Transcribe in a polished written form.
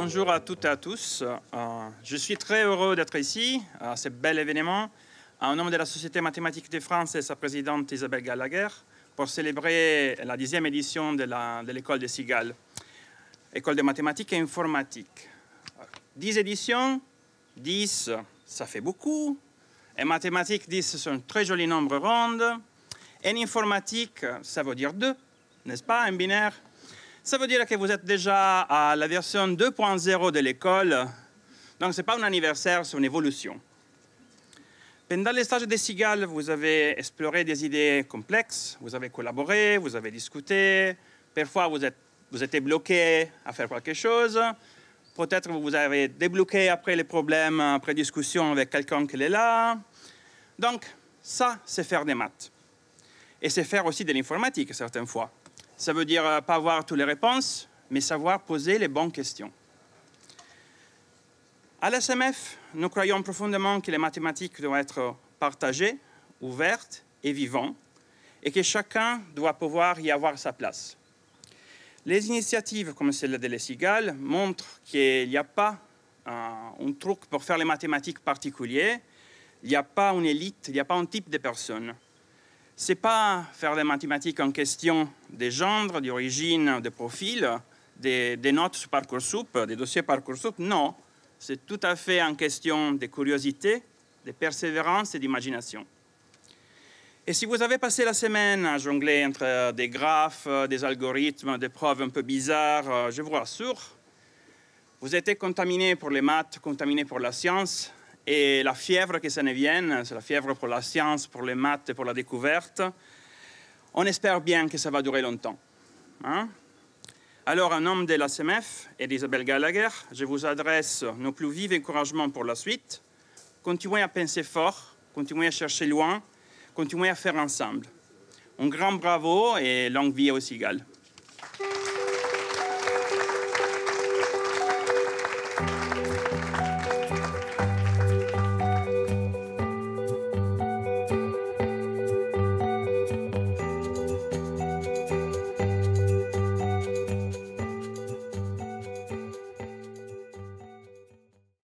bonjour à toutes et à tous. Je suis très heureux d'être ici, à ce bel événement, en nom de la Société mathématique de France et sa présidente Isabelle Gallagher, pour célébrer la 10e édition de l'école de Cigales, école de mathématiques et informatique. 10 éditions, 10, ça fait beaucoup. Et mathématiques, 10, c'est un très joli nombre rond. Et en informatique, ça veut dire 2, n'est-ce pas, un binaire? Ça veut dire que vous êtes déjà à la version 2.0 de l'école. Donc, ce n'est pas un anniversaire, c'est une évolution. Pendant les stages de Cigales, vous avez exploré des idées complexes, vous avez collaboré, vous avez discuté. Parfois, vous étiez bloqué à faire quelque chose. Peut-être vous avez débloqué après les problèmes, après discussion avec quelqu'un qui est là. Donc, ça, c'est faire des maths. Et c'est faire aussi de l'informatique, certaines fois. Ça veut dire pas avoir toutes les réponses, mais savoir poser les bonnes questions. À l'SMF, nous croyons profondément que les mathématiques doivent être partagées, ouvertes et vivantes, et que chacun doit pouvoir y avoir sa place. Les initiatives comme celle de Les Cigales montrent qu'il n'y a pas un truc pour faire les mathématiques particuliers, il n'y a pas une élite, il n'y a pas un type de personne. Ce n'est pas faire les mathématiques en question des genres, d'origine, de profil, des notes sur Parcoursup, des dossiers Parcoursup. Non, c'est tout à fait en question de curiosité, de persévérance et d'imagination. Et si vous avez passé la semaine à jongler entre des graphes, des algorithmes, des preuves un peu bizarres, je vous rassure, vous êtes contaminé pour les maths, contaminé pour la science. Et la fièvre que ça ne vienne, c'est la fièvre pour la science, pour les maths et pour la découverte. On espère bien que ça va durer longtemps. Hein? Alors, en nom de l'ASMF et d'Isabelle Gallagher, je vous adresse nos plus vifs encouragements pour la suite. Continuez à penser fort, continuez à chercher loin, continuez à faire ensemble. Un grand bravo et longue vie aux Cigales.